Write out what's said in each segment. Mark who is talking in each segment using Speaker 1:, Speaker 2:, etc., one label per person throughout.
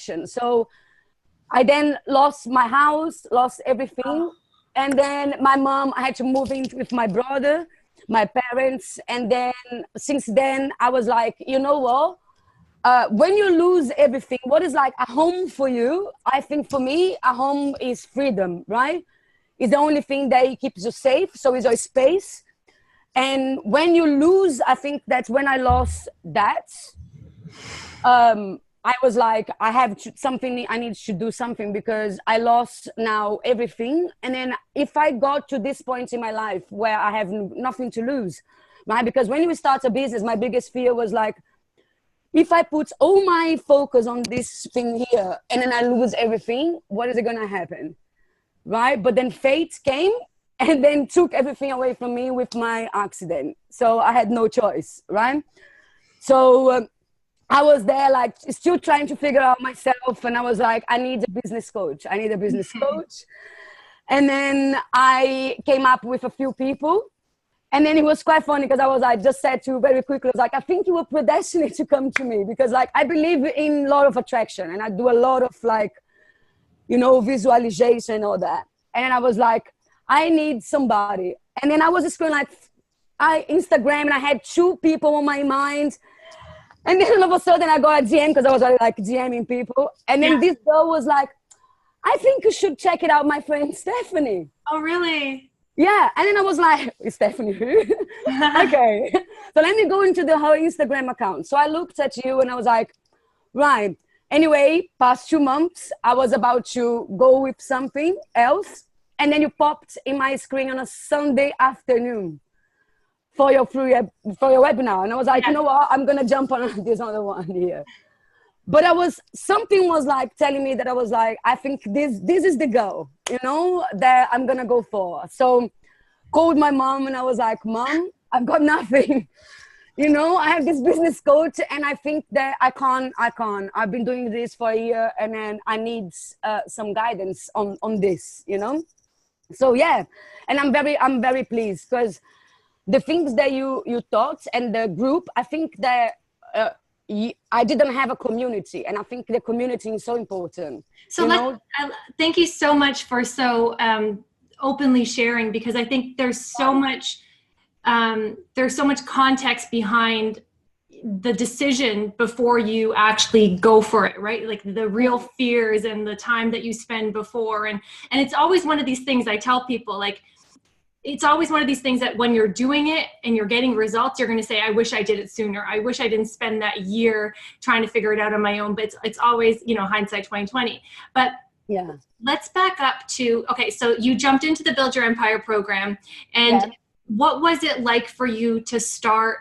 Speaker 1: attraction. So I then lost my house, lost everything. And then my mom, I had to move in with my brother, my parents. And then since then, I was like, you know what? When you lose everything, what is like a home for you? I think for me, a home is freedom, right? It's the only thing that keeps you safe. So it's your space. And when you lose, I think that's when I lost that. I was like, I need to do something because I lost now everything. And then if I got to this point in my life where I have nothing to lose, right? Because when you start a business, my biggest fear was like, if I put all my focus on this thing here and then I lose everything, what is it going to happen? Right? But then fate came and then took everything away from me with my accident. So I had no choice, right? So I was there like still trying to figure out myself. And I was like, I need a business coach. I need a business coach. And then I came up with a few people. And then it was quite funny because I just said to you very quickly, I was like, I think you were predestined to come to me because like, I believe in a lot of attraction and I do a lot of like, you know, visualization and all that. And I was like, I need somebody. And then I was just going like, Instagram and I had 2 people on my mind. And then all of a sudden I got a DM because I was already like DMing people. And then this girl was like, I think you should check it out, my friend Stephanie.
Speaker 2: Oh, really?
Speaker 1: Yeah. And then I was like, is Stephanie who? Okay. So let me go into her Instagram account. So I looked at you and I was like, right. Anyway, past 2 months, I was about to go with something else. And then you popped in my screen on a Sunday afternoon for your webinar. And I was like, you know what? I'm going to jump on this other one here. But something was like telling me that I was like, I think this is the girl, you know, that I'm going to go for. So called my mom and I was like, Mom, I've got nothing. You know, I have this business coach and I think that I can't. I've been doing this for a year and then I need some guidance on this, you know? So yeah, and I'm very pleased because the things that you taught and the group, I think that I didn't have a community and I think the community is so important.
Speaker 2: So thank you so much for so openly sharing because I think there's so much context behind the decision before you actually go for it, right? Like the real fears and the time that you spend before. And it's always one of these things I tell people, like, it's always one of these things that when you're doing it and you're getting results, you're going to say, I wish I did it sooner. I wish I didn't spend that year trying to figure it out on my own. But it's always, you know, hindsight 2020. But yeah, let's back up to, okay, so you jumped into the Build Your Empire program and what was it like for you to start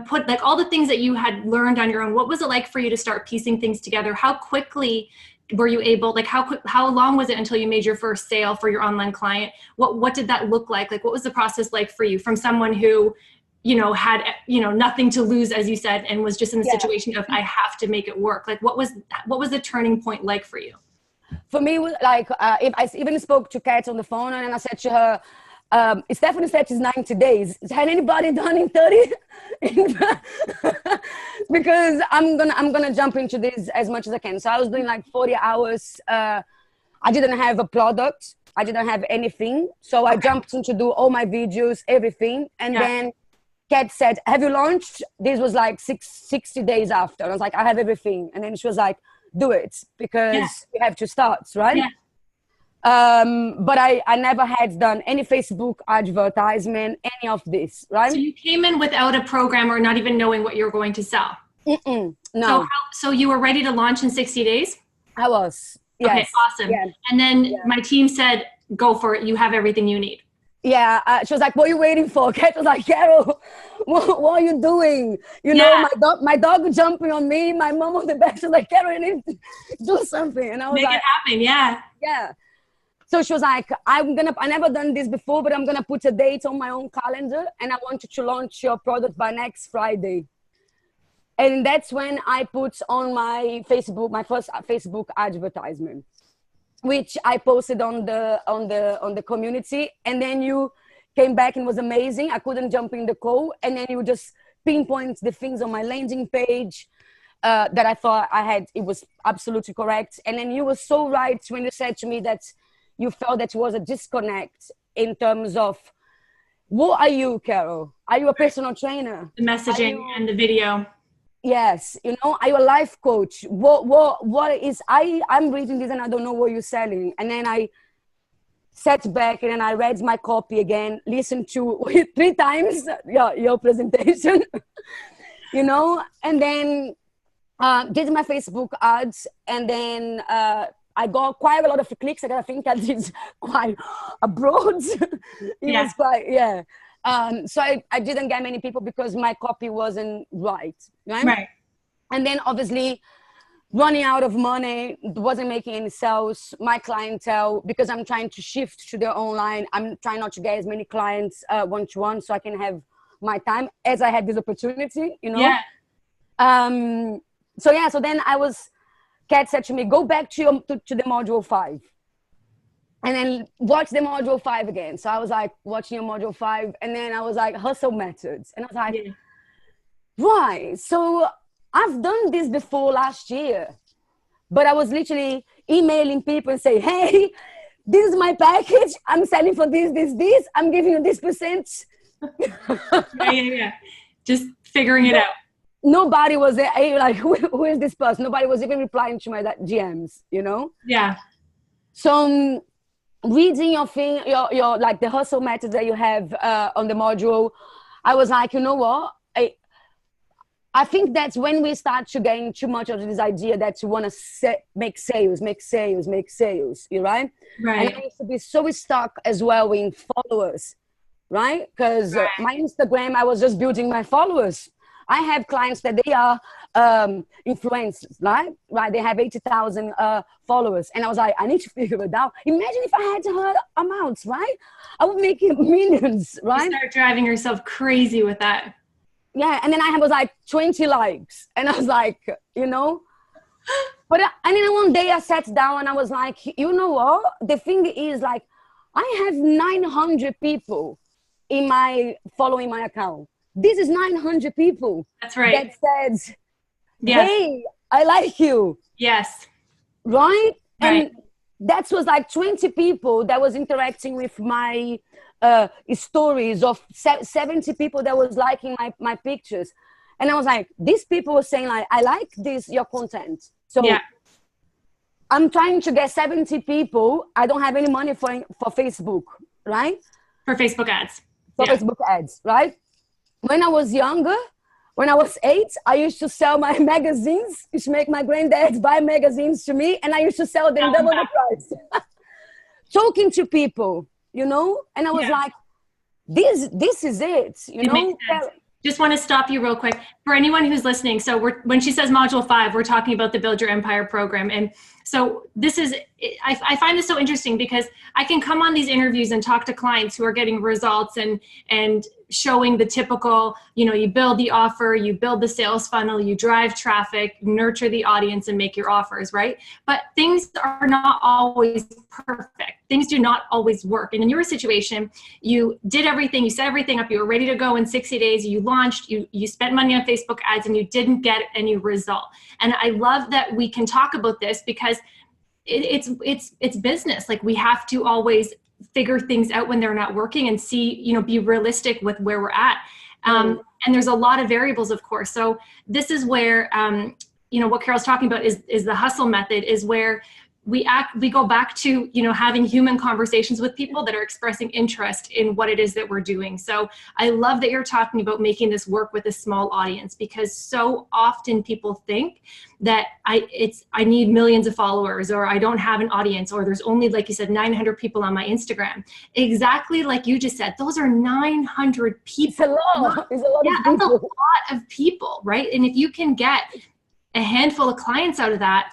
Speaker 2: put like all the things that you had learned on your own? What was it like for you to start piecing things together? How quickly were you able, like how long was it until you made your first sale for your online client? What did that look like? Like, what was the process like for you from someone who, you know, had, you know, nothing to lose, as you said, and was just in the situation of, I have to make it work. Like, what was the turning point like for you?
Speaker 1: For me, like, if I even spoke to Kat on the phone and I said to her, Stephanie said she's 90 days. Had anybody done in 30? Because I'm gonna jump into this as much as I can. So I was doing like 40 hours. I didn't have a product. I didn't have anything. So I jumped in to do all my videos, everything. And then Kat said, have you launched? This was like 60 days after. I was like, I have everything. And then she was like, do it because you have to start, right? Yeah. But I never had done any Facebook advertisement, any of this, right?
Speaker 2: So you came in without a program or not even knowing what you were going to sell?
Speaker 1: No.
Speaker 2: So you were ready to launch in 60 days?
Speaker 1: I was, yes.
Speaker 2: Okay, awesome. Yeah. And then my team said, go for it. You have everything you need.
Speaker 1: Yeah, she was like, what are you waiting for? Kat was like, Carol, what are you doing? You know, my dog was jumping on me. My mom on the back, she was like, Carol, you need to do something. And I was
Speaker 2: Make it happen,
Speaker 1: Yeah. So she was like, I never done this before, but I'm going to put a date on my own calendar and I want you to launch your product by next Friday. And that's when I put on my first Facebook advertisement, which I posted on the community. And then you came back and it was amazing. I couldn't jump in the call. And then you just pinpoint the things on my landing page. that I thought it was absolutely correct. And then you were so right when you said to me that you felt that was a disconnect in terms of, what are you, Carol? Are you a personal trainer?
Speaker 2: The messaging and the video.
Speaker 1: Yes, you know, are you a life coach? What is, I'm reading this and I don't know what you're selling. And then I sat back and then I read my copy again, listened to 3 times your presentation, you know, and then did my Facebook ads, and then I got quite a lot of clicks. I think I did quite abroad. It was quite, so I didn't get many people because my copy wasn't right? And then obviously running out of money, wasn't making any sales. My clientele, because I'm trying to shift to the online, I'm trying not to get as many clients one-to-one so I can have my time as I had this opportunity, you know? So then Kat said to me, go back to the module 5 and then watch the module 5 again. So I was like watching your module 5, and then I was like, hustle methods. And I was like, right. So I've done this before last year, but I was literally emailing people and say, hey, this is my package. I'm selling for this. I'm giving you this percent.
Speaker 2: Just figuring it out.
Speaker 1: Nobody was there. Like, who is this person? Nobody was even replying to my GMs, you know?
Speaker 2: Yeah.
Speaker 1: So reading your thing, your like the hustle method that you have on the module, I was like, you know what? I think that's when we start to gain too much of this idea that you want to make sales, you right?
Speaker 2: Right.
Speaker 1: And I used to be so stuck as well in followers, right? Because my Instagram, I was just building my followers. I have clients that they are influencers, right? They have 80,000 followers. And I was like, I need to figure it out. Imagine if I had her amounts, right? I would make millions, right?
Speaker 2: You start driving yourself crazy with that.
Speaker 1: Yeah, and then I was like 20 likes. And I was like, you know. And then one day I sat down and I was like, you know what? The thing is, like, I have 900 people following my account. This is 900 people.
Speaker 2: That's right.
Speaker 1: That said, hey, I like you.
Speaker 2: Yes.
Speaker 1: Right? And that was like 20 people that was interacting with my stories, of 70 people that was liking my pictures. And I was like, these people were saying like, I like your content. So I'm trying to get 70 people. I don't have any money for Facebook, right?
Speaker 2: For Facebook ads.
Speaker 1: For Facebook ads, right? When I was younger, when I was 8, I used to sell my magazines. Used to make my granddad buy magazines to me, and I used to sell them double the price. Talking to people, you know? And I was like, this is it, you know?
Speaker 2: Just want to stop you real quick. For anyone who's listening, so when she says module 5, we're talking about the Build Your Empire program. And so this is, I find this so interesting because I can come on these interviews and talk to clients who are getting results and showing the typical, you know, you build the offer, you build the sales funnel, you drive traffic, nurture the audience and make your offers, right? But things are not always perfect. Things do not always work. And in your situation, you did everything, you set everything up, you were ready to go in 60 days, you launched, you spent money on Facebook ads and you didn't get any result. And I love that we can talk about this because it's business. Like, we have to always figure things out when they're not working and see, you know, be realistic with where we're at. And there's a lot of variables, of course. So this is where, you know, what Carol's talking about is the hustle method, is where we go back to, you know, having human conversations with people that are expressing interest in what it is that we're doing. So I love that you're talking about making this work with a small audience, because so often people think that I need millions of followers, or I don't have an audience, or there's only, like you said, 900 people on my Instagram. Exactly like you just said, those are 900 people.
Speaker 1: It's a lot. It's a lot of people.
Speaker 2: That's a lot of people, right? And if you can get a handful of clients out of that,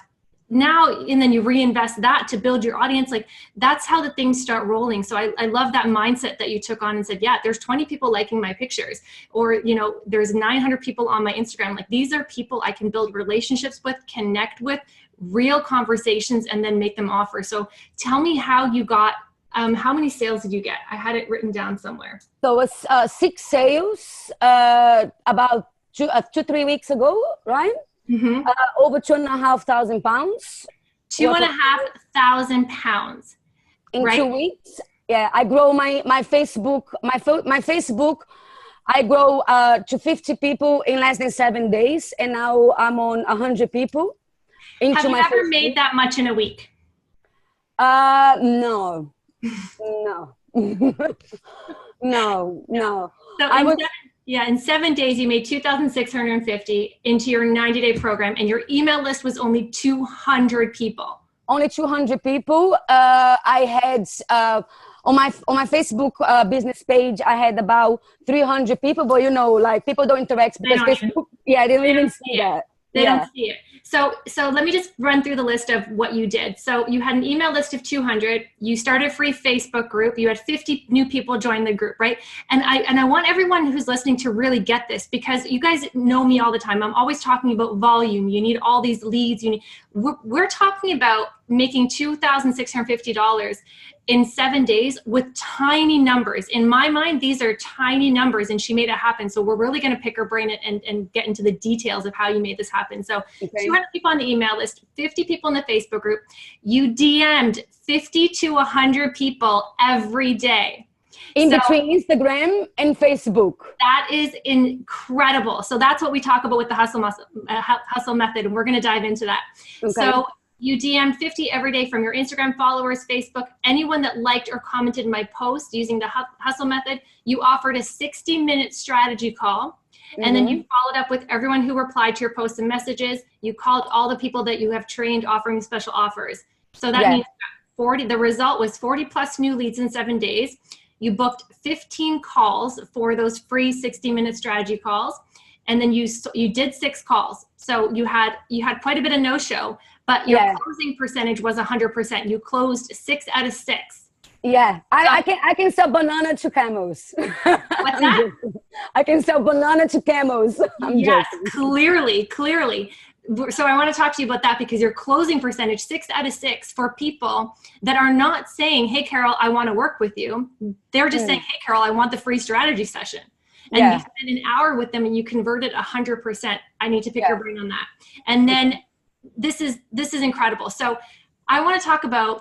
Speaker 2: now, and then you reinvest that to build your audience, like, that's how the things start rolling. So I love that mindset that you took on and said, yeah, there's 20 people liking my pictures, or, you know, there's 900 people on my Instagram. Like, these are people I can build relationships with, connect with, real conversations, and then make them offers. So tell me how you got, how many sales did you get? I had it written down somewhere.
Speaker 1: So it was 6 sales about 2-3 weeks ago, right?
Speaker 2: Mm-hmm.
Speaker 1: Over £2,500.
Speaker 2: £2,500
Speaker 1: In
Speaker 2: right?
Speaker 1: 2 weeks. Yeah, I grow my Facebook, my Facebook. I grow to 50 people in less than 7 days, and now I'm on 100 people into
Speaker 2: Have you
Speaker 1: my
Speaker 2: ever
Speaker 1: Facebook.
Speaker 2: made that much in a week?
Speaker 1: No, no, no.
Speaker 2: So in 7 days, you made 2,650 into your 90-day program, and your email list was only 200 people.
Speaker 1: Only 200 people. I had on my Facebook business page, I had about 300 people, but you know, like people don't interact because Facebook, they don't even see that.
Speaker 2: They don't see it. So let me just run through the list of what you did. So you had an email list of 200. You started a free Facebook group. You had 50 new people join the group, right? And I want everyone who's listening to really get this, because you guys know me all the time. I'm always talking about volume. You need all these leads. We're talking about making $2,650 in 7 days with tiny numbers. In my mind, these are tiny numbers, and she made it happen. So we're really going to pick her brain and get into the details of how you made this happen. So 200 people on the email list, 50 people in the Facebook group. You DM'd 50 to 100 people every day.
Speaker 1: In between Instagram and Facebook.
Speaker 2: That is incredible. So that's what we talk about with the hustle method, and we're going to dive into that. Okay. So you DM 50 every day from your Instagram followers, Facebook, anyone that liked or commented my post using the hustle method. You offered a 60-minute strategy call, and then you followed up with everyone who replied to your posts and messages. You called all the people that you have trained offering special offers. So that means the result was 40 plus new leads in 7 days. You booked 15 calls for those free 60-minute strategy calls. And then you did 6 calls. So you had quite a bit of no-show, but your closing percentage was 100%. You closed 6 out of 6.
Speaker 1: Yeah, I can sell banana to camels.
Speaker 2: What's that?
Speaker 1: I can sell banana to camels.
Speaker 2: Yes, clearly. So I want to talk to you about that, because your closing percentage, 6 out of 6, for people that are not saying, hey, Carol, I want to work with you. They're just saying, hey, Carol, I want the free strategy session. And you spend an hour with them and you convert it 100%. I need to pick your brain on that. And then this is incredible. So I want to talk about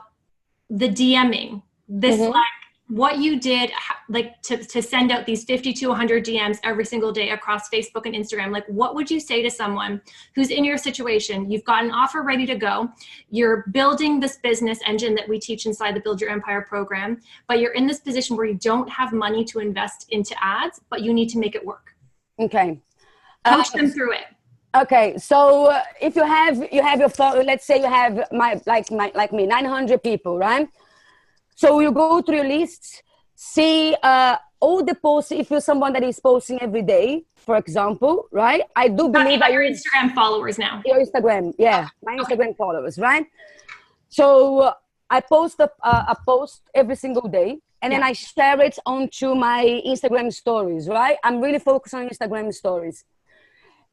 Speaker 2: the DMing, this like what you did, like to send out these 50 to 100 DMs every single day across Facebook and Instagram. Like, what would you say to someone who's in your situation? You've got an offer ready to go. You're building this business engine that we teach inside the Build Your Empire program, but you're in this position where you don't have money to invest into ads, but you need to make it work.
Speaker 1: Okay.
Speaker 2: Coach them through it.
Speaker 1: Okay, so if you have your phone, let's say you have like me, 900 people, right? So you go through your lists, see all the posts. If you're someone that is posting every day, for example, right? I do believe that
Speaker 2: your Instagram followers now.
Speaker 1: Your Instagram, my Instagram followers, right? So I post a post every single day, and then I share it onto my Instagram stories, right? I'm really focused on Instagram stories.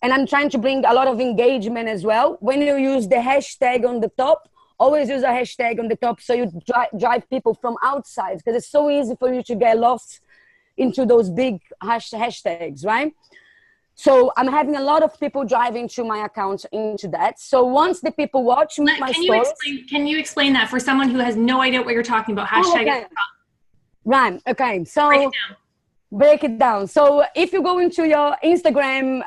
Speaker 1: And I'm trying to bring a lot of engagement as well. When you use the hashtag on the top, always use a hashtag on the top so you drive people from outside, because it's so easy for you to get lost into those big hashtags, right? So I'm having a lot of people driving to my account into that. So once the people watch my stories...
Speaker 2: Can you explain that for someone who has no idea what you're talking about? Hashtag
Speaker 1: Right, okay. So break it down. So if you go into your Instagram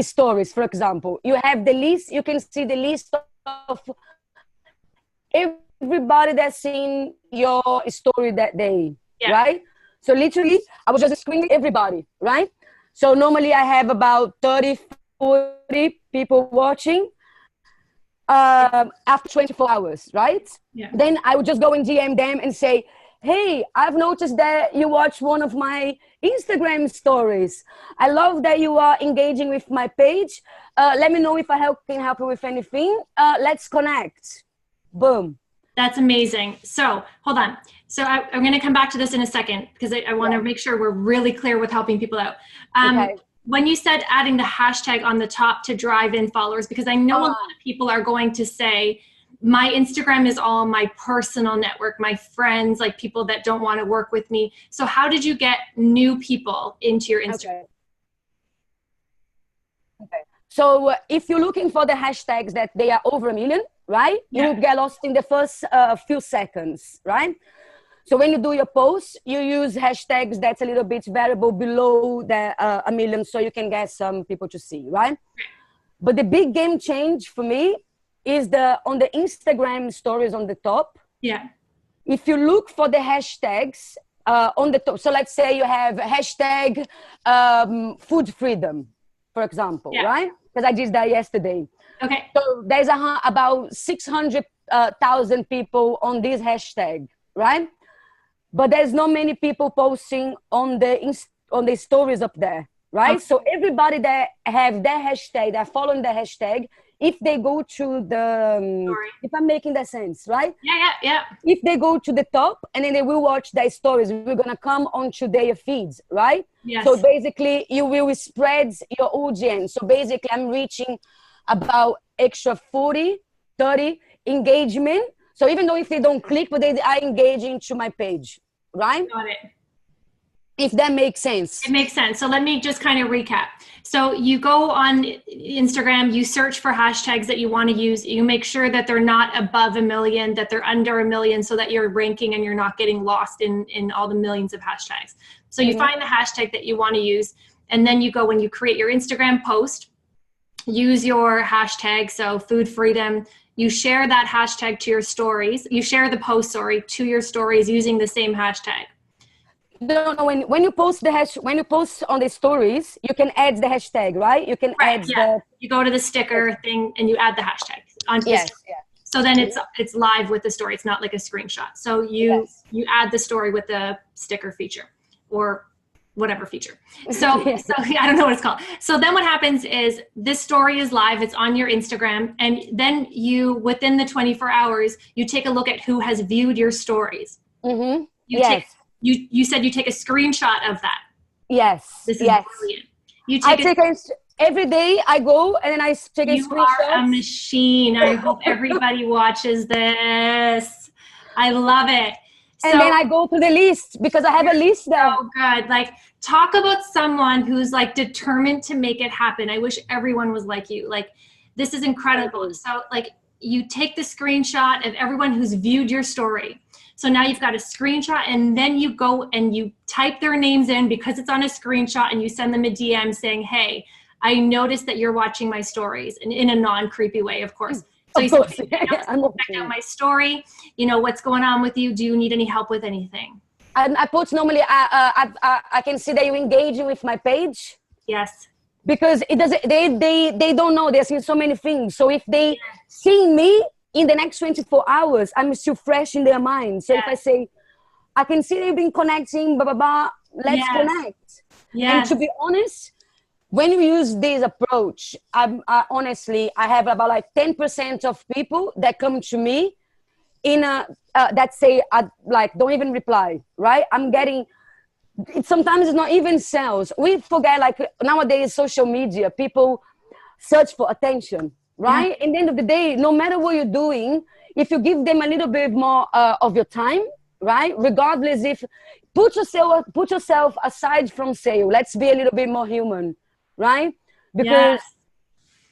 Speaker 1: stories, for example, you have the list. You can see the list of everybody that's seen your story that day, right? So literally, I was just screening everybody, right? So normally I have about 30, 40 people watching after 24 hours, right? Yeah. Then I would just go and DM them and say, hey, I've noticed that you watch one of my Instagram stories. I love that you are engaging with my page. Let me know if I can help you with anything. Let's connect. Boom.
Speaker 2: That's amazing. So hold on. So I'm going to come back to this in a second, because I want to make sure we're really clear with helping people out. When you said adding the hashtag on the top to drive in followers, because I know a lot of people are going to say, my Instagram is all my personal network, my friends, like people that don't want to work with me. So how did you get new people into your Instagram?
Speaker 1: Okay. So if you're looking for the hashtags that they are over 1 million, right? You will get lost in the first few seconds, right? So when you do your post, you use hashtags that's a little bit variable below the 1 million, so you can get some people to see, right? But the big game change for me is on the Instagram stories on the top.
Speaker 2: Yeah.
Speaker 1: If you look for the hashtags on the top, so let's say you have hashtag food freedom, for example, right? Because I did that yesterday.
Speaker 2: Okay.
Speaker 1: So there's about 600,000 people on this hashtag, right? But there's not many people posting on the stories up there, right? Okay. So everybody that have their hashtag, they're following the hashtag, if they go to the, if I'm making that sense, right?
Speaker 2: Yeah.
Speaker 1: If they go to the top and then they will watch their stories, we're going to come onto their feeds, right?
Speaker 2: Yes.
Speaker 1: So basically you will spread your audience. So basically I'm reaching about extra 40, 30 engagement. So even though if they don't click, but they are engaging to my page, right?
Speaker 2: Got it.
Speaker 1: If that makes sense.
Speaker 2: It makes sense. So let me just kind of recap. So you go on Instagram, you search for hashtags that you want to use. You make sure that they're not above 1 million, that they're under 1 million, so that you're ranking and you're not getting lost in all the millions of hashtags. So you find the hashtag that you want to use, and then you go, when you create your Instagram post, use your hashtag. So food freedom. You share that hashtag to your stories. You share the post, to your stories using the same hashtag.
Speaker 1: No, when you post when you post on the stories, you can add the hashtag, right? You can add
Speaker 2: you go to the sticker thing and you add the hashtag onto the story. So then it's live with the story. It's not like a screenshot. So you add the story with the sticker feature or whatever feature. So I don't know what it's called. So then what happens is this story is live. It's on your Instagram. And then within the 24 hours, you take a look at who has viewed your stories.
Speaker 1: Mm-hmm.
Speaker 2: You said you take a screenshot of that.
Speaker 1: Yes.
Speaker 2: This is brilliant.
Speaker 1: Every day I go and then I take a screenshot.
Speaker 2: You are a machine. I hope everybody watches this. I love it.
Speaker 1: And then I go to the list because I have a list there.
Speaker 2: Oh, good. Like, talk about someone who's like determined to make it happen. I wish everyone was like you. Like, this is incredible. So like, you take the screenshot of everyone who's viewed your story. So now you've got a screenshot, and then you go and you type their names in because it's on a screenshot, and you send them a DM saying, hey, I noticed that you're watching my stories, and in a non-creepy way, of course. So you say, check out my story. You know, what's going on with you? Do you need any help with anything?
Speaker 1: I put normally, I can see that you're engaging with my page.
Speaker 2: Yes.
Speaker 1: Because it doesn't, they don't know. They're seeing so many things. So if they see me in the next 24 hours, I'm still fresh in their mind. So if I say, I can see they've been connecting, blah, blah, blah, let's connect. And to be honest, when you use this approach, honestly, I have about like 10% of people that come to me that say, like, don't even reply, right? I'm getting, sometimes it's not even sales. We forget, like, nowadays, social media, people search for attention, right? At the end of the day, no matter what you're doing, if you give them a little bit more of your time, right? Regardless if, put yourself aside from sale. Let's be a little bit more human, right? Because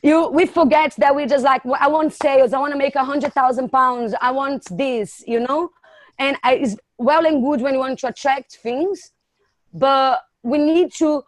Speaker 1: we forget that we're just like, well, I want sales. I want to make £100,000. I want this, you know? And it's well and good when you want to attract things, but we need to,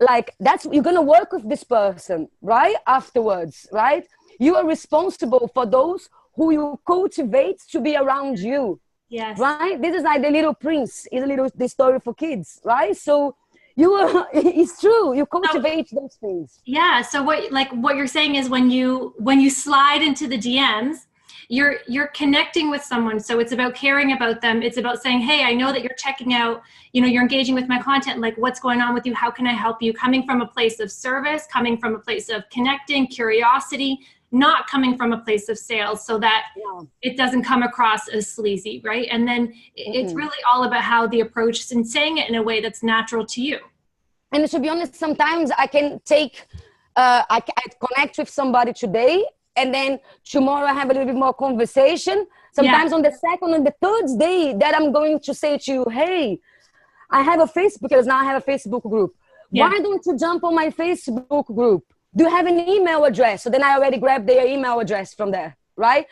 Speaker 1: like, you're going to work with this person, right? Afterwards, right? You are responsible for those who you cultivate to be around you.
Speaker 2: Yes.
Speaker 1: Right? This is like the Little Prince. It's the story for kids, right? So it's true. You cultivate those things.
Speaker 2: Yeah. So what you're saying is when you slide into the DMs, you're connecting with someone. So it's about caring about them. It's about saying, hey, I know that you're checking out, you're engaging with my content. Like, what's going on with you? How can I help you? Coming from a place of service, coming from a place of connecting, curiosity, not coming from a place of sales, so that it doesn't come across as sleazy, right? And then it's really all about how the approach is and saying it in a way that's natural to you.
Speaker 1: And to be honest, sometimes I can I connect with somebody today, and then tomorrow I have a little bit more conversation. Sometimes on the second and the third day that I'm going to say to you, hey, I have a Facebook, because now I have a Facebook group. Why don't you jump on my Facebook group? do you have an email address? So then I already grabbed their email address from there, right?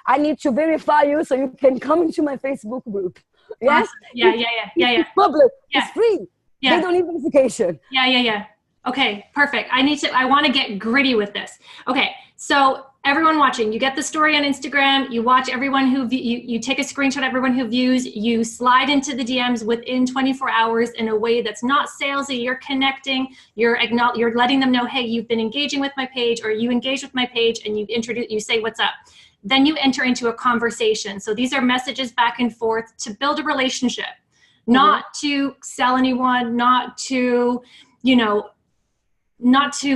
Speaker 1: I need to verify you so you can come into my Facebook group. Yes?
Speaker 2: Awesome. Yeah.
Speaker 1: It's public.
Speaker 2: Yeah.
Speaker 1: It's free.
Speaker 2: Yeah.
Speaker 1: They don't need verification.
Speaker 2: Yeah. Okay, perfect. I want to get gritty with this. Okay, so everyone watching, you get the story on Instagram, you watch everyone who, you take a screenshot of everyone who views, you slide into the DMs within 24 hours in a way that's not salesy, you're connecting, you're letting them know, hey, you've been engaging with my page, or you engage with my page, and you say what's up. Then you enter into a conversation. So these are messages back and forth to build a relationship, not to sell anyone, not to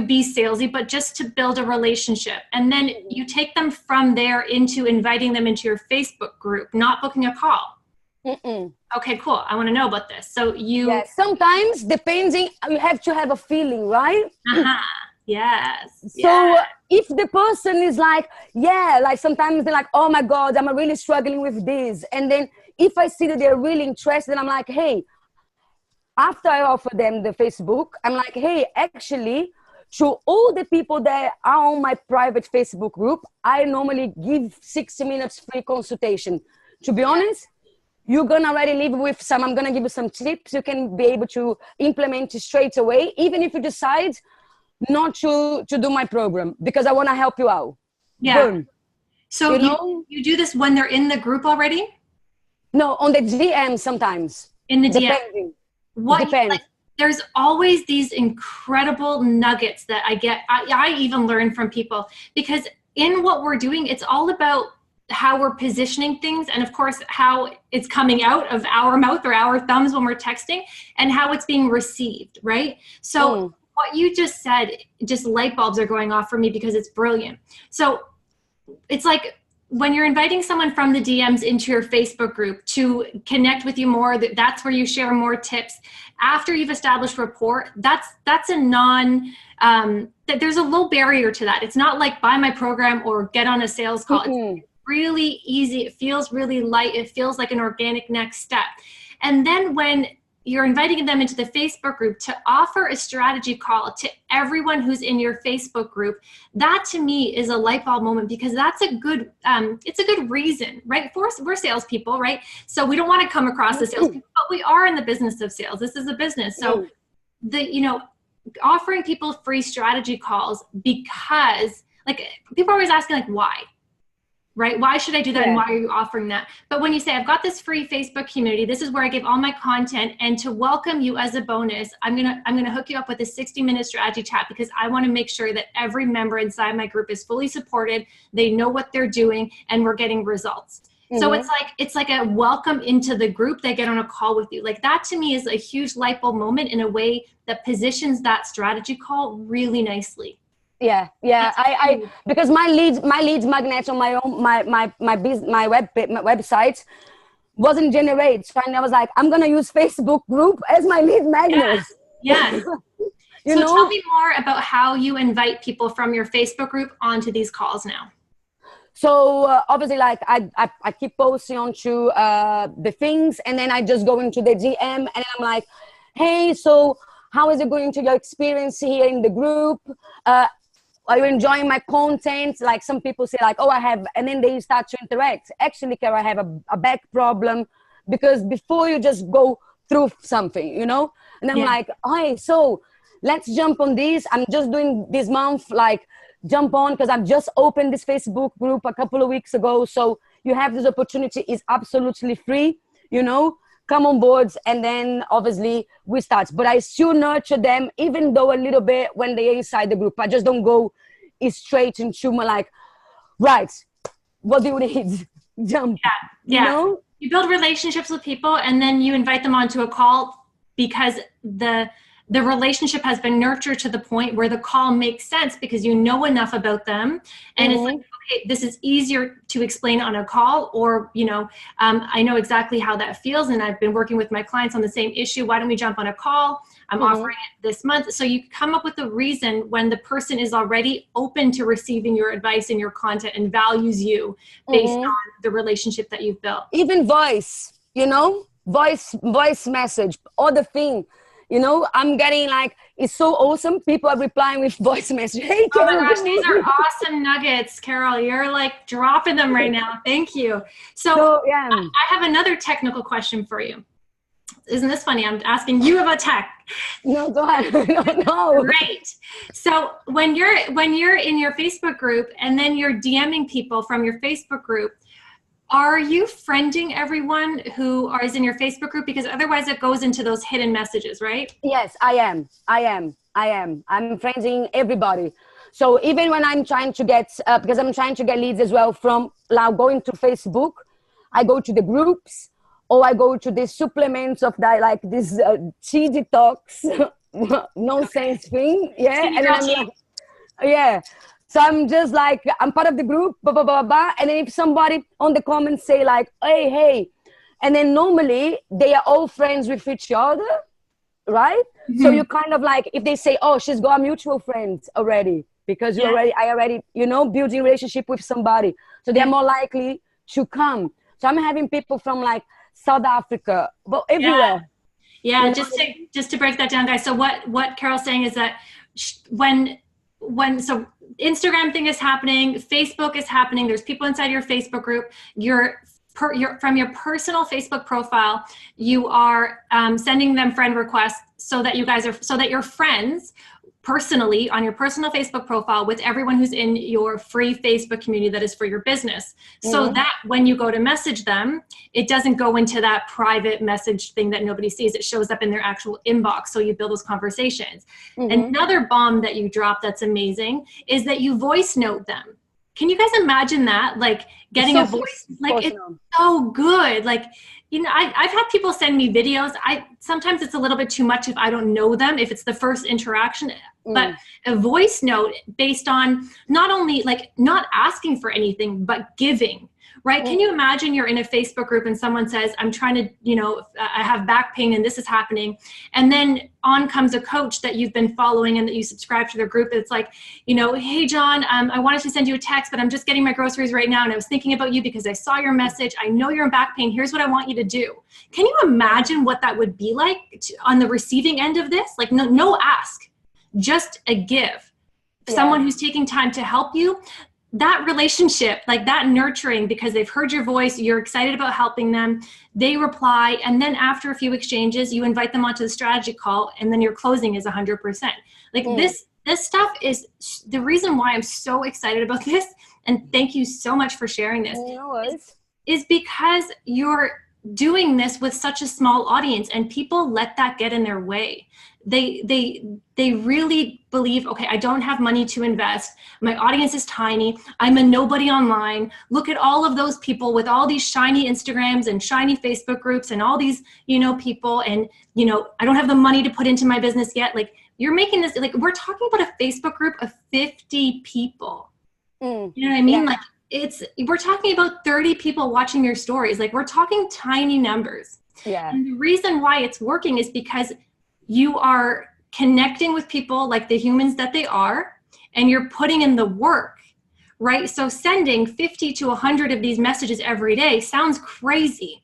Speaker 2: be salesy, but just to build a relationship. And then you take them from there into inviting them into your Facebook group, not booking a call. Okay, cool. I want to know about this. So
Speaker 1: sometimes depending, you have to have a feeling, right?
Speaker 2: Yes.
Speaker 1: So if the person is like, like sometimes they're like, oh my God, I'm really struggling with this. And then if I see that they're really interested, I'm like, hey, after I offer them the Facebook, I'm like, hey, actually, to all the people that are on my private Facebook group, I normally give 60 minutes free consultation. To be honest, you're going to already leave with I'm going to give you some tips you can be able to implement straight away, even if you decide not to do my program, because I want to help you out.
Speaker 2: Yeah.
Speaker 1: Boom.
Speaker 2: So you do this when they're in the group already?
Speaker 1: No, on the DM sometimes.
Speaker 2: In the DM.
Speaker 1: Depending.
Speaker 2: There's always these incredible nuggets that I get. I even learn from people, because in what we're doing, it's all about how we're positioning things, and of course how it's coming out of our mouth or our thumbs when we're texting, and how it's being received, right? So what you just said, just light bulbs are going off for me, because it's brilliant. So it's like when you're inviting someone from the DMs into your Facebook group to connect with you more, that's where you share more tips. After you've established rapport, that's a there's a low barrier to that. It's not like buy my program or get on a sales call. It's really easy. It feels really light. It feels like an organic next step. And then when you're inviting them into the Facebook group, to offer a strategy call to everyone who's in your Facebook group, that to me is a light bulb moment, because that's a good, it's a good reason, right? We're salespeople, right? So we don't want to come across as salespeople, but we are in the business of sales. This is a business. So offering people free strategy calls, because people are always asking why? Right? Why should I do that? And why are you offering that? But when you say, I've got this free Facebook community, this is where I give all my content, and to welcome you as a bonus, I'm gonna hook you up with a 60-minute strategy chat, because I want to make sure that every member inside my group is fully supported. They know what they're doing, and we're getting results. So it's like a welcome into the group. They get on a call with you. That to me is a huge light bulb moment, in a way that positions that strategy call really nicely.
Speaker 1: Yeah. I because my leads magnet on my own my website wasn't generated, so I was like, I'm gonna use Facebook group as my lead magnet.
Speaker 2: Yes. Tell me more about how you invite people from your Facebook group onto these calls now.
Speaker 1: So obviously, I keep posting onto the things, and then I just go into the DM, and I'm like, hey, so how is it going to your experience here in the group? Are you enjoying my content? Some people say oh, I have, and then they start to interact. Actually, Cara, I have a back problem, because before you just go through something, and I'm like, hey, so let's jump on this. I'm just doing this month, jump on, because I've just opened this Facebook group a couple of weeks ago. So you have this opportunity, is absolutely free, come on board, and then obviously we start. But I still nurture them, even though a little bit when they're inside the group. I just don't go straight into my right, what do you need? Jump.
Speaker 2: Yeah. You build relationships with people, and then you invite them onto a call, because the relationship has been nurtured to the point where the call makes sense, because you know enough about them, and it's okay, this is easier to explain on a call, or I know exactly how that feels, and I've been working with my clients on the same issue. Why don't we jump on a call? I'm offering it this month. So you come up with a reason when the person is already open to receiving your advice and your content, and values you based on the relationship that you've built.
Speaker 1: Even voice, voice message, other thing. You know, I'm getting like, it's so awesome. People are replying with voice message. Hey,
Speaker 2: Oh my
Speaker 1: Carol,
Speaker 2: gosh, these are awesome nuggets, Carol. You're like dropping them right now. Thank you. So
Speaker 1: yeah.
Speaker 2: I have another technical question for you. Isn't this funny? I'm asking you about tech.
Speaker 1: No, go ahead. No.
Speaker 2: Great. So when you're in your Facebook group and then you're DMing people from your Facebook group, are you friending everyone who is in your Facebook group? Because otherwise it goes into those hidden messages, right?
Speaker 1: Yes, I am. I'm friending everybody. So even when I'm trying to get, because I'm trying to get leads as well from now going to Facebook, I go to the groups, or I go to the supplements of that, like this tea detox nonsense thing. Yeah. And then I'm like, yeah. So I'm just like, I'm part of the group, blah, blah, blah, blah. And then if somebody on the comments say like, hey, and then normally they are all friends with each other, right? So you kind of like, if they say, oh, she's got mutual friends already, because I already, you know, building relationship with somebody. So they're more likely to come. So I'm having people from like South Africa, but everywhere.
Speaker 2: Yeah, just to break that down, guys. So what Carol's saying is that when so Instagram thing is happening, Facebook is happening, there's people inside your Facebook group, from your personal Facebook profile, you are sending them friend requests so that you're friends personally on your personal Facebook profile with everyone who's in your free Facebook community that is for your business. So that when you go to message them, it doesn't go into that private message thing that nobody sees. It shows up in their actual inbox. So you build those conversations. Another bomb that you drop that's amazing is that you voice note them. Can you guys imagine that? Like getting a voice, like it's so good. Like, you know, I've had people send me videos. Sometimes it's a little bit too much if I don't know them, if it's the first interaction, but a voice note based on not only like not asking for anything, but giving, right? Can you imagine you're in a Facebook group and someone says, I'm trying to, you know, I have back pain and this is happening. And then on comes a coach that you've been following and that you subscribe to their group. It's like, you know, hey, John, I wanted to send you a text, but I'm just getting my groceries right now. And I was thinking about you because I saw your message. I know you're in back pain. Here's what I want you to do. Can you imagine what that would be like on the receiving end of this? Like no ask, just a give. Someone who's taking time to help you. That relationship, like that nurturing, because they've heard your voice, you're excited about helping them, they reply, and then after a few exchanges, you invite them onto the strategy call, and then your closing is 100%. Like this stuff is the reason why I'm so excited about this, and thank you so much for sharing this, is because you're doing this with such a small audience, and people let that get in their way. They really believe, okay, I don't have money to invest. My audience is tiny. I'm a nobody online. Look at all of those people with all these shiny Instagrams and shiny Facebook groups and all these, you know, people. And, you know, I don't have the money to put into my business yet. Like you're making this, like we're talking about a Facebook group of 50 people. You know what I mean? Like we're talking about 30 people watching your stories. Like we're talking tiny numbers. And the reason why it's working is because you are connecting with people like the humans that they are, and you're putting in the work, right? So sending 50 to 100 of these messages every day sounds crazy.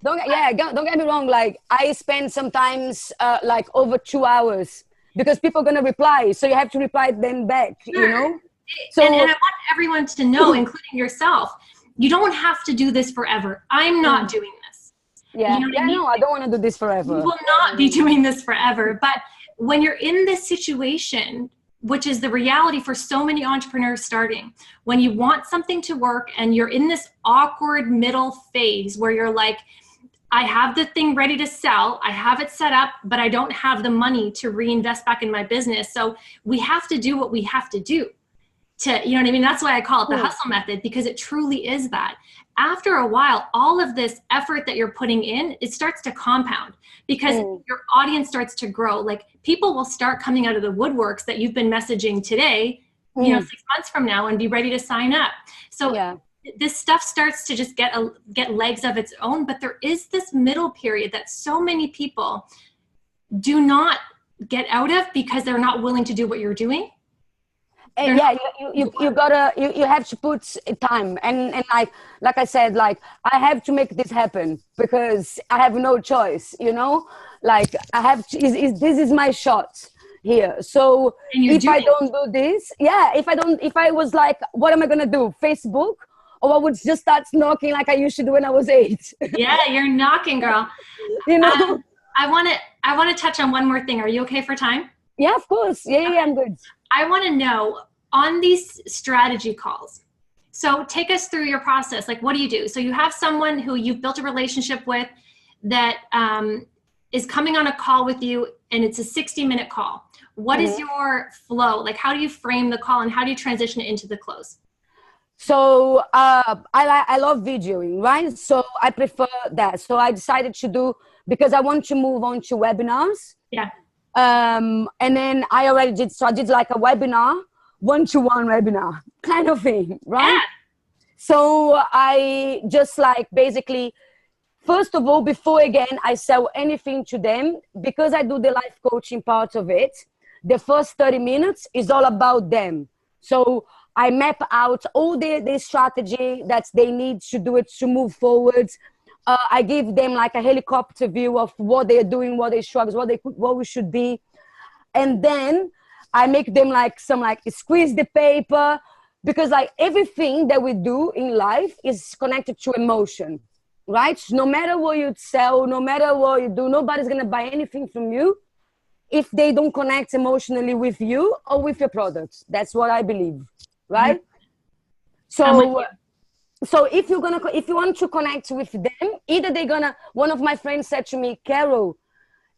Speaker 1: Don't get me wrong. Like I spend sometimes like over 2 hours because people are going to reply. So you have to reply them back, you know? So,
Speaker 2: and I want everyone to know, including yourself, you don't have to do this forever. I'm not doing this.
Speaker 1: Yeah,
Speaker 2: you know what I mean?
Speaker 1: No, I don't want to do this forever.
Speaker 2: You will not be doing this forever. But when you're in this situation, which is the reality for so many entrepreneurs starting, when you want something to work and you're in this awkward middle phase where you're like, I have the thing ready to sell, I have it set up, but I don't have the money to reinvest back in my business. So we have to do what we have to do to, you know what I mean? That's why I call it the hustle method, because it truly is that. After a while, all of this effort that you're putting in, it starts to compound because your audience starts to grow. Like people will start coming out of the woodworks that you've been messaging today, you know, 6 months from now and be ready to sign up. So this stuff starts to just get legs of its own. But there is this middle period that so many people do not get out of because they're not willing to do what you're doing.
Speaker 1: And yeah, you gotta you have to put time and like I said, like I have to make this happen because I have no choice, you know. Like I have to. This is my shot here. So if I don't do this, yeah, if I was like, what am I gonna do? Facebook, or I would just start knocking like I used to do when I was 8.
Speaker 2: Yeah, you're knocking, girl.
Speaker 1: You know.
Speaker 2: I want to touch on one more thing. Are you okay for time?
Speaker 1: Yeah, of course. Yeah, I'm good.
Speaker 2: I want to know on these strategy calls. So take us through your process. Like, what do you do? So you have someone who you've built a relationship with that is coming on a call with you, and it's a 60-minute call. What is your flow? Like, how do you frame the call and how do you transition it into the close?
Speaker 1: So I love videoing, right? So I prefer that. So I decided to do, because I want to move on to webinars.
Speaker 2: Yeah.
Speaker 1: And then I already did, so I did like a webinar, one-to-one webinar kind of thing, right? Yeah. So I just like basically, first of all, before again, I sell anything to them, because I do the life coaching part of it, the first 30 minutes is all about them. So I map out all the strategy that they need to do it to move forward. I give them like a helicopter view of what they're doing, what they struggle, what we should be. And then I make them like some like squeeze the paper, because like everything that we do in life is connected to emotion, right? No matter what you sell, no matter what you do, nobody's going to buy anything from you if they don't connect emotionally with you or with your products. That's what I believe, right? So if you want to connect with them, either they're gonna, one of my friends said to me, Carol,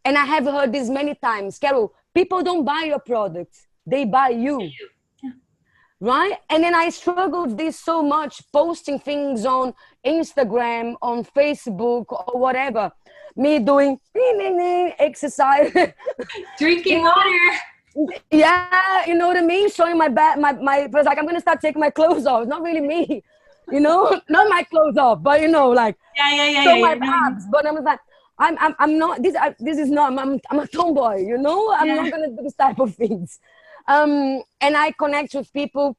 Speaker 1: and I have heard this many times, Carol, people don't buy your product, they buy you. Yeah. Right? And then I struggled this so much, posting things on Instagram, on Facebook, or whatever. Me doing exercise.
Speaker 2: Drinking water.
Speaker 1: Yeah, you know what I mean? Showing my back, my was like, I'm going to start taking my clothes off. It's not really me, you know? Not my clothes off, but, you know, like, my abs. But I'm like, I'm not, this is not, I'm a tomboy, you know? I'm not going to do this type of things. And I connect with people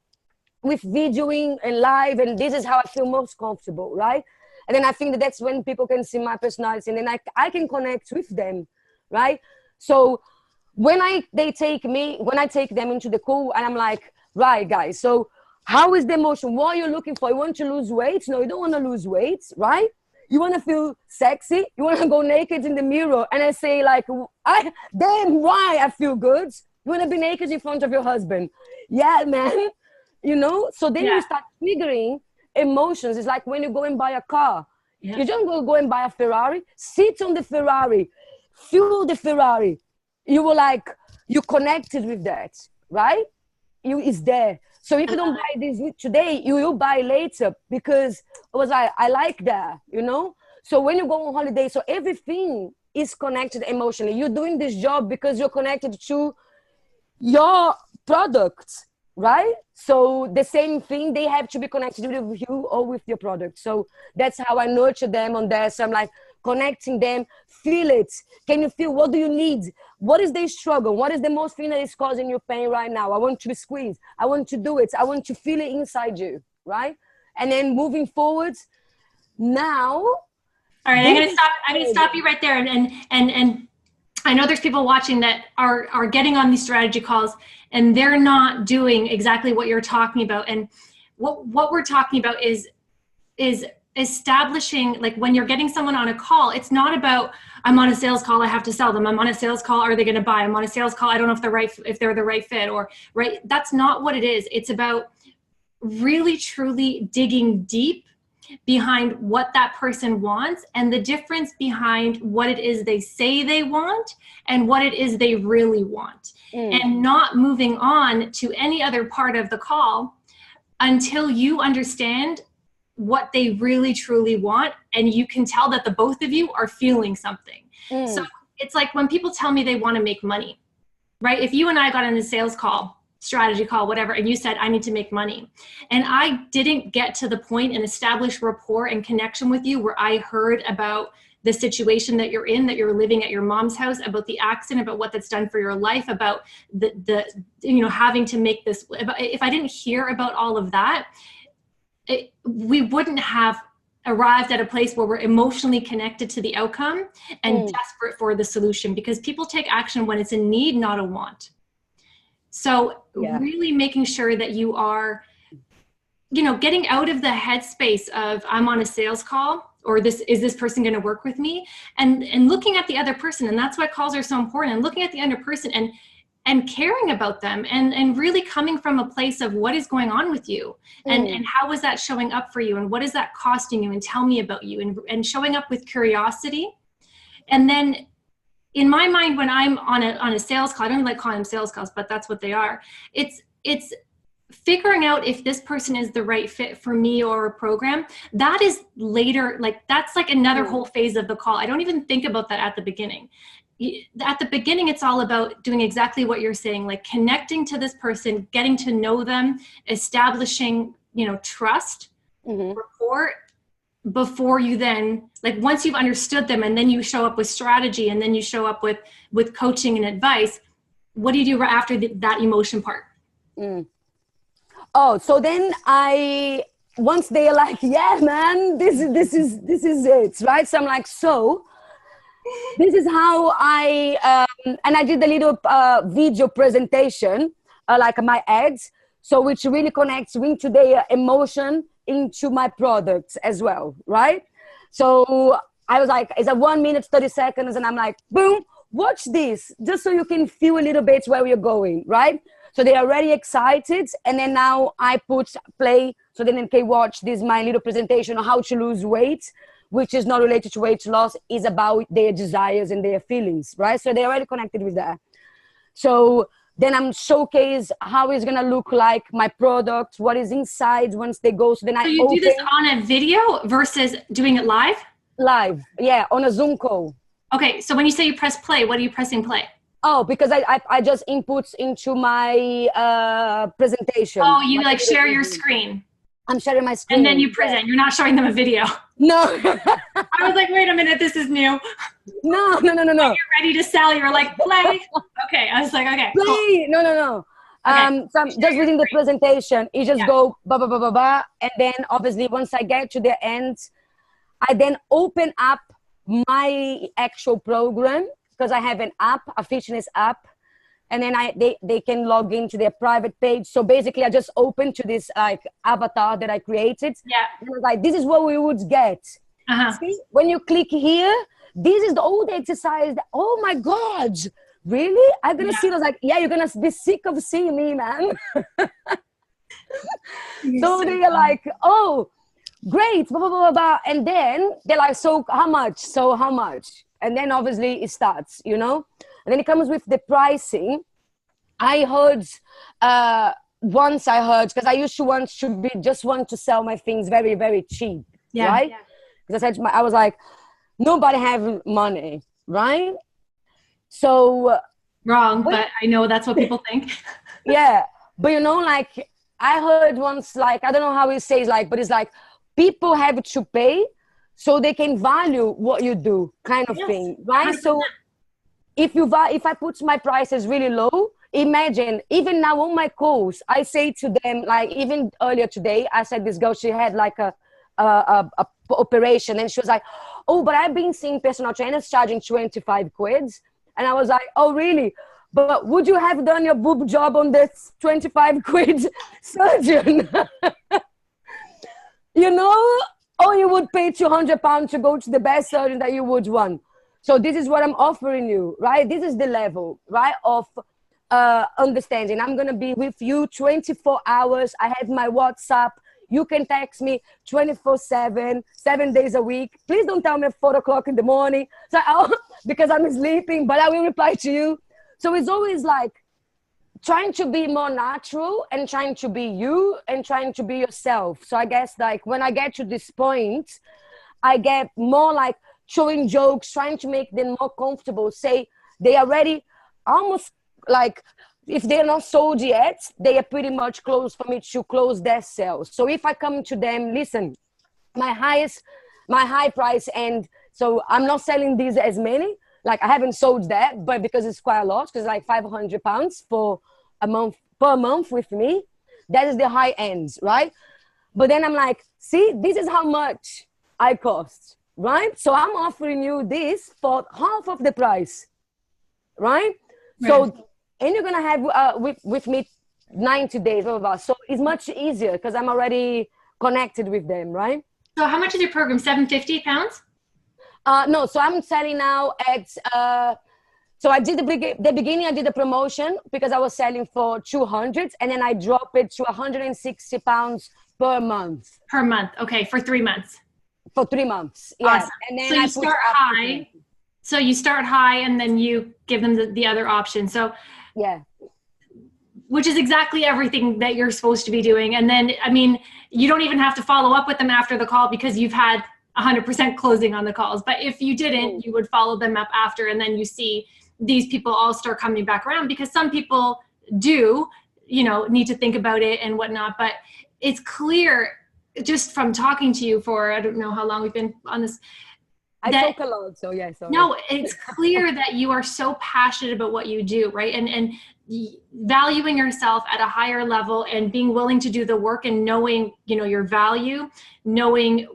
Speaker 1: with videoing and live, and this is how I feel most comfortable, right? And then I think that's when people can see my personality, and then I can connect with them, right? So when I take them into the call, and I'm like, right, guys, so how is the emotion? What are you looking for? You want to lose weight? No, you don't want to lose weight, right? You want to feel sexy? You want to go naked in the mirror? And I say like, then why I feel good? You want to be naked in front of your husband? Yeah, man. You know? So then you start triggering emotions. It's like when you go and buy a car. Yeah. You don't go and buy a Ferrari. Sit on the Ferrari. Feel the Ferrari. You were like, you connected with that, right? It's there. So if you don't buy this today, you will buy later, because I like that, you know? So when you go on holiday, so everything is connected emotionally. You're doing this job because you're connected to your product, right? So the same thing, they have to be connected with you or with your product. So that's how I nurture them on there. So I'm like connecting them, feel it. Can you feel, what do you need? What is their struggle? What is the most thing that is causing you pain right now? I want you to squeeze. I want to do it. I want to feel it inside you, right? And then moving forward now. All
Speaker 2: right, I'm gonna stop you right there. And I know there's people watching that are getting on these strategy calls and they're not doing exactly what you're talking about. And what we're talking about is establishing, like when you're getting someone on a call, it's not about, I'm on a sales call, I have to sell them. I'm on a sales call, are they going to buy? I'm on a sales call, I don't know if they're the right fit, or right. That's not what it is. It's about really truly digging deep behind what that person wants and the difference behind what it is they say they want and what it is they really want, and not moving on to any other part of the call until you understand what they really truly want, and you can tell that the both of you are feeling something. So it's like when people tell me they want to make money, right? If you and I got on a sales call, strategy call, whatever, and you said, I need to make money, and I didn't get to the point and establish rapport and connection with you where I heard about the situation that you're in, that you're living at your mom's house, about the accident, about what that's done for your life, about the you know, having to make this, if I didn't hear about all of that, we wouldn't have arrived at a place where we're emotionally connected to the outcome and desperate for the solution, because people take action when it's a need, not a want. So really making sure that you are, you know, getting out of the headspace of I'm on a sales call, or is this person going to work with me, and looking at the other person. And that's why calls are so important, and looking at the other person and caring about them, and really coming from a place of what is going on with you, and how is that showing up for you, and what is that costing you, and tell me about you, and showing up with curiosity. And then in my mind, when I'm on a sales call, I don't like calling them sales calls, but that's what they are. It's figuring out if this person is the right fit for me or a program. That is later, like that's like another whole phase of the call. I don't even think about that at the beginning. At the beginning, it's all about doing exactly what you're saying, like connecting to this person, getting to know them, establishing, you know, trust, rapport, before you then, like once you've understood them, and then you show up with strategy, and then you show up with coaching and advice. What do you do right after that emotion part?
Speaker 1: Oh, so then once they're like, yeah, man, this is it, right? So I'm like, so this is how and I did a little video presentation, like my ads, so which really connects into their emotion into my products as well, right? So I was like, it's a 1 minute 30 seconds, and I'm like, boom, watch this, just so you can feel a little bit where we're going, right? So they're already excited, and then now I put play, so then they can watch this, my little presentation on how to lose weight, which is not related to weight loss, is about their desires and their feelings, right? So they're already connected with that. So then I'm showcase how it's gonna look like, my product, what is inside once they go. So then
Speaker 2: you do this on a video versus doing it live?
Speaker 1: Live, yeah, on a Zoom call.
Speaker 2: Okay, so when you say you press play, what are you pressing play?
Speaker 1: Oh, because I just inputs into my presentation.
Speaker 2: Oh, you like share your screen.
Speaker 1: I'm sharing my screen.
Speaker 2: And then you present. You're not showing them a video.
Speaker 1: No.
Speaker 2: I was like, wait a minute, this is new.
Speaker 1: No.
Speaker 2: When you're ready to sell, you're like, play. Okay, I was like, okay.
Speaker 1: Play. Cool. No. Okay. So I'm just reading the presentation. You just go ba ba ba ba ba, and then obviously once I get to the end, I then open up my actual program, because I have an app, a fitness app, and then they can log into their private page. So basically, I just opened to this like avatar that I created.
Speaker 2: Yeah.
Speaker 1: And I was like, this is what we would get. See, when you click here, this is the old exercise. Oh my God, really? I'm gonna see. I was like, yeah, you're gonna be sick of seeing me, man. So they're like, oh, great, blah, blah, blah, blah. And then they're like, so how much? So how much? And then obviously it starts, you know? And then it comes with the pricing. I heard, once I heard, because I used to want to sell my things very, very cheap, right? Because I was like, nobody have money, right? So.
Speaker 2: Wrong, but I know that's what people think.
Speaker 1: Yeah, but you know, like I heard once, like, I don't know how it says, like, but it's like, people have to pay so they can value what you do, kind of thing, right? 100%. So if I put my prices really low, imagine, even now on my calls, I say to them, like even earlier today, I said this girl, she had like a operation, and she was like, oh, but I've been seeing personal trainers charging 25 quids. And I was like, oh, really? But would you have done your boob job on this 25 quid surgeon? You know? Or you would pay £200 to go to the best surgeon that you would want. So this is what I'm offering you, right? This is the level, right, of understanding. I'm going to be with you 24 hours. I have my WhatsApp. You can text me 24/7, 7 days a week. Please don't tell me at 4 o'clock in the morning, because I'm sleeping, but I will reply to you. So it's always like trying to be more natural and trying to be you and trying to be yourself. So I guess like when I get to this point, I get more like showing jokes, trying to make them more comfortable. Say they are ready, almost like if they're not sold yet, they are pretty much close for me to close their sales. So if I come to them, listen, my high price and So I'm not selling these as many. Like I haven't sold that, but because it's quite a lot, because like £500 for a month per month with me, that is the high end, right? But then I'm like, see, this is how much I cost, right? So I'm offering you this for half of the price, right? So, and you're gonna have with me 90 days, blah, blah, blah. So it's much easier because I'm already connected with them, right?
Speaker 2: So how much is your program? £750?
Speaker 1: No, so I'm selling now at so I did the beginning. I did a promotion because I was selling for 200, and then I dropped it to £160 per month.
Speaker 2: Per month, okay, for 3 months.
Speaker 1: For 3 months, yeah.
Speaker 2: Awesome.
Speaker 1: And then
Speaker 2: so you start high. So you start high, and then you give them the other option. So
Speaker 1: yeah,
Speaker 2: which is exactly everything that you're supposed to be doing. And then, I mean, you don't even have to follow up with them after the call because you've had 100% closing on the calls. But if you didn't, you would follow them up after, and then you see these people all start coming back around, because some people do, you know, need to think about it and whatnot. But it's clear just from talking to you for, I don't know how long we've been on this.
Speaker 1: I talk a lot, so yeah. Sorry.
Speaker 2: No, it's clear that you are so passionate about what you do, right? And valuing yourself at a higher level and being willing to do the work and knowing, you know, your value, knowing,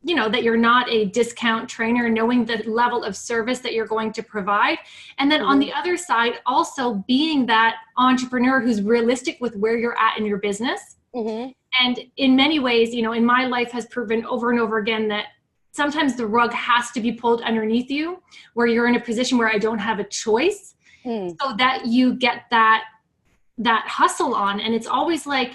Speaker 2: you know, that you're not a discount trainer, knowing the level of service that you're going to provide. And then on the other side, also being that entrepreneur who's realistic with where you're at in your business. And in many ways, you know, in my life has proven over and over again that sometimes the rug has to be pulled underneath you, where you're in a position where I don't have a choice, so that you get that hustle on. And it's always like,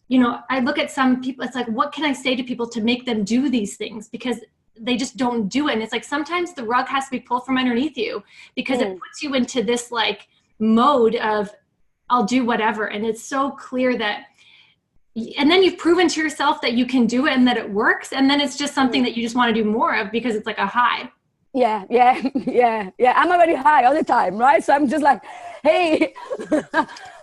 Speaker 2: you know, I look at some people, it's like, what can I say to people to make them do these things? Because they just don't do it. And it's like, sometimes the rug has to be pulled from underneath you, because it puts you into this like mode of, I'll do whatever. And it's so clear that, and then you've proven to yourself that you can do it and that it works. And then it's just something that you just want to do more of because it's like a high.
Speaker 1: Yeah. I'm already high all the time, right? So I'm just like, hey,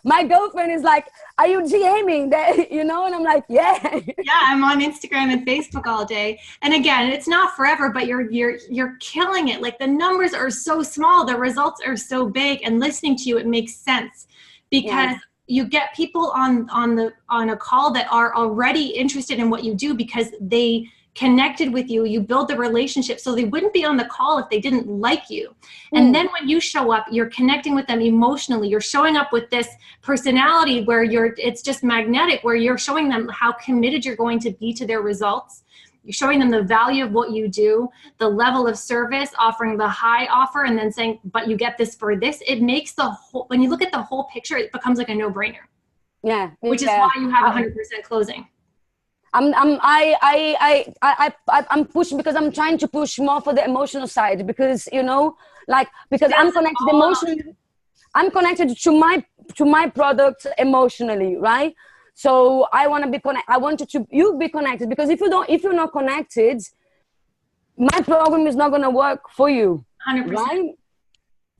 Speaker 1: my girlfriend is like, are you GMing that, you know? And I'm like, yeah.
Speaker 2: Yeah, I'm on Instagram and Facebook all day. And again, it's not forever, but you're killing it. Like the numbers are so small, the results are so big, and listening to you, it makes sense because you get people on a call that are already interested in what you do because they connected with you. You build the relationship, so they wouldn't be on the call if they didn't like you. And then when you show up, you're connecting with them emotionally. You're showing up with this personality where it's just magnetic, where you're showing them how committed you're going to be to their results. You're showing them the value of what you do, the level of service, offering the high offer, and then saying, but you get this for this. It makes the whole, when you look at the whole picture, it becomes like a no-brainer.
Speaker 1: Yeah.
Speaker 2: Which is why you have 100% closing.
Speaker 1: I'm pushing because I'm trying to push more for the emotional side, because, you know, like, because I'm connected emotionally. I'm connected to my product emotionally, right? So I want to be connected. I want you be connected, because if you're not connected, my program is not going to work for you.
Speaker 2: 100%.
Speaker 1: Right?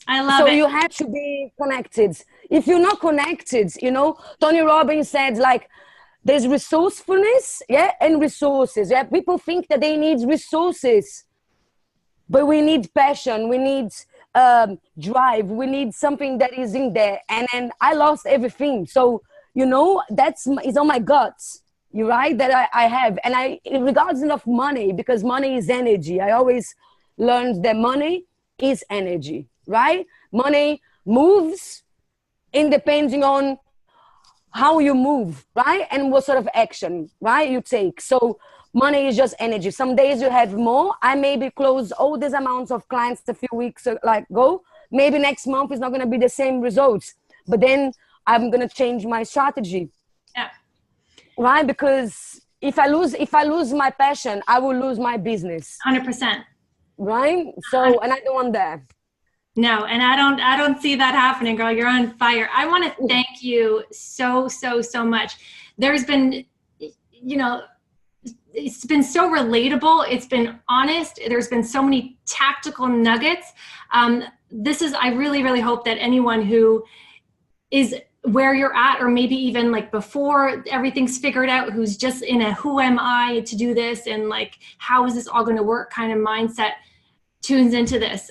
Speaker 2: I love it.
Speaker 1: So you have to be connected. If you're not connected, you know, Tony Robbins said, like, there's resourcefulness, and resources. People think that they need resources, but we need passion. We need drive. We need something that is in there. And then I lost everything. So, you know, it's on my guts, you're right, that I have. And regardless of money, because money is energy. I always learned that money is energy, right? Money moves depending on how you move, right? And what sort of action, right, you take. So money is just energy. Some days you have more. I maybe close all these amounts of clients a few weeks ago. Maybe next month is not going to be the same results. But then I'm going to change my strategy.
Speaker 2: Yeah.
Speaker 1: Right? Because if I lose my passion, I will lose my business.
Speaker 2: 100%.
Speaker 1: Right? So, and I don't want that.
Speaker 2: No, and I don't see that happening, girl. You're on fire. I want to thank you so much. There's been, you know, it's been so relatable. It's been honest. There's been so many tactical nuggets. I really hope that anyone who is where you're at, or maybe even like before everything's figured out, who's just in a who am I to do this, and like how is this all going to work kind of mindset, tunes into this.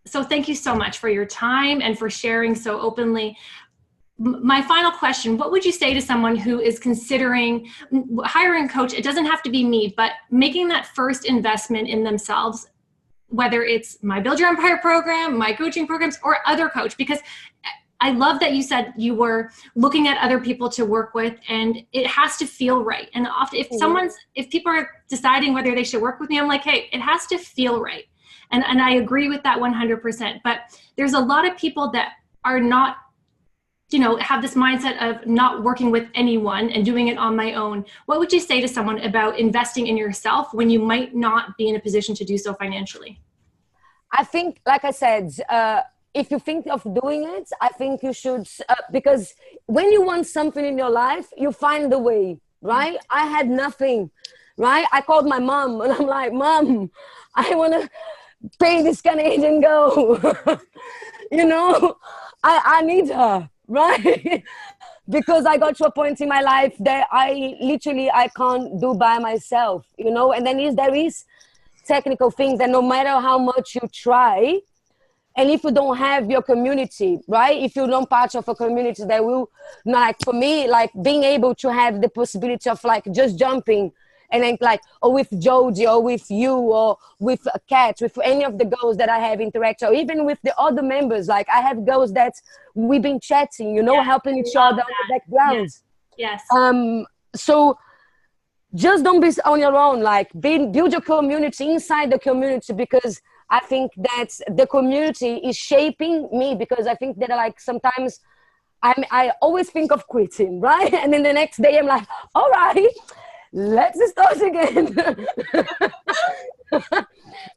Speaker 2: So thank you so much for your time and for sharing so openly. My final question, what would you say to someone who is considering hiring a coach? It doesn't have to be me, but making that first investment in themselves, whether it's my Build Your Empire program, my coaching programs, or other coach, because I love that you said you were looking at other people to work with, and it has to feel right. And often if people are deciding whether they should work with me, I'm like, hey, it has to feel right. And I agree with that 100%. But there's a lot of people that are not, have this mindset of not working with anyone and doing it on my own. What would you say to someone about investing in yourself when you might not be in a position to do so financially?
Speaker 1: I think, like I said, if you think of doing it, I think you should, because when you want something in your life, you find the way, right? I had nothing, right? I called my mom and I'm like, Mom, I want to pay this Canadian girl. I need her, right? Because I got to a point in my life that I can't do by myself, and then there is technical things that no matter how much you try, and if you don't have your community, right? If you're not part of a community that will, like for me, like being able to have the possibility of like just jumping and then like, or with Jodie or with you or with Kat, with any of the girls that I have interacted, or even with the other members. Like I have girls that we've been chatting, helping each other on the background.
Speaker 2: Yes.
Speaker 1: So just don't be on your own, like build your community inside the community, because I think that the community is shaping me, because I think that like sometimes I always think of quitting, right? And then the next day I'm like, all right, let's start again.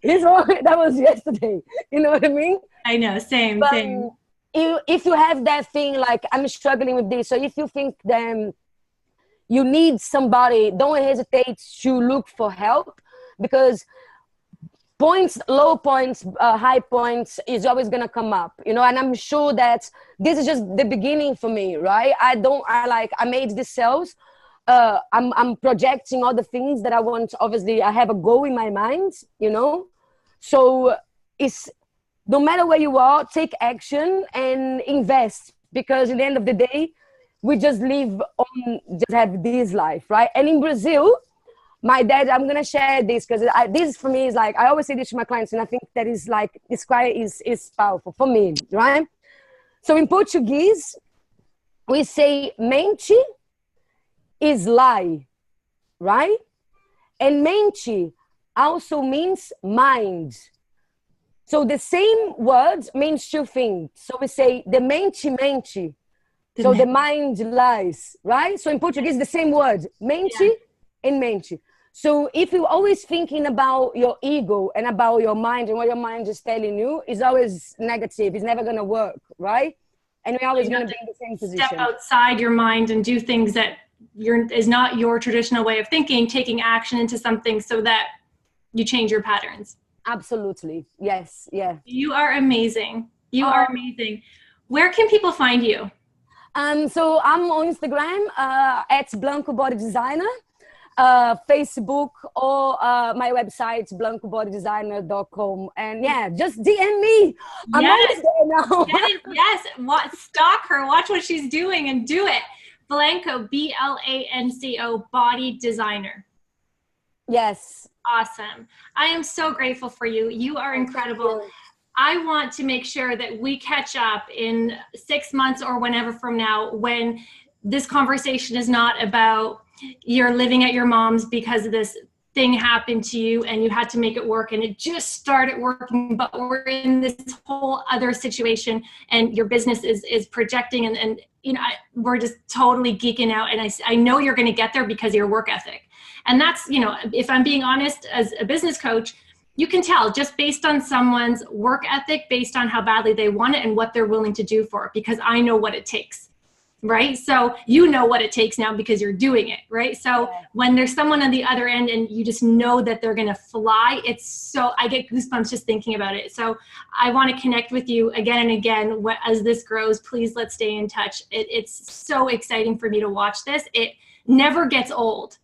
Speaker 1: That was yesterday. You know what I mean?
Speaker 2: I know, same.
Speaker 1: If you have that thing, like I'm struggling with this, so if you think then you need somebody, don't hesitate to look for help, because points, low points, high points is always going to come up, and I'm sure that this is just the beginning for me, right? I made these sales. I'm projecting all the things that I want. Obviously I have a goal in my mind, so it's no matter where you are, take action and invest, because at the end of the day, we just just have this life, right? And in Brazil, my dad, I'm going to share this because this for me is like, I always say this to my clients, and I think that is like, it's quite, is powerful for me, right? So in Portuguese, we say mente is lie, right? And mente also means mind. So the same word means two things. So we say the mente. So the mind lies, right? So in Portuguese, the same word, mente and mente. So if you're always thinking about your ego and about your mind and what your mind is telling you, is always negative. It's never going to work, right? And we're always going to be in the same position.
Speaker 2: Step outside your mind and do things that is not your traditional way of thinking, taking action into something so that you change your patterns.
Speaker 1: Absolutely. Yes. Yeah.
Speaker 2: You are amazing. You are amazing. Where can people find you?
Speaker 1: So I'm on Instagram at Blanco Body Designer, Facebook, or my website, blancobodydesigner.com. And yeah, just DM me. I'm always there now.
Speaker 2: Yes. Stalk her. Watch what she's doing and do it. Blanco, Blanco, Body Designer.
Speaker 1: Yes.
Speaker 2: Awesome. I am so grateful for you. You are incredible. I want to make sure that we catch up in 6 months or whenever from now, when this conversation is not about you're living at your mom's because of this thing happened to you and you had to make it work and it just started working, but we're in this whole other situation and your business is projecting and we're just totally geeking out. And I know you're going to get there because of your work ethic. And that's, if I'm being honest, as a business coach, you can tell just based on someone's work ethic, based on how badly they want it and what they're willing to do for it, because I know what it takes. right? So you know what it takes now because you're doing it, right? So
Speaker 1: Yeah.
Speaker 2: when there's someone on the other end and you just know that they're gonna fly, it's so, I get goosebumps just thinking about it. So I want to connect with you again and again as this grows. Please, let's stay in touch. It's so exciting for me to watch this. It never gets old.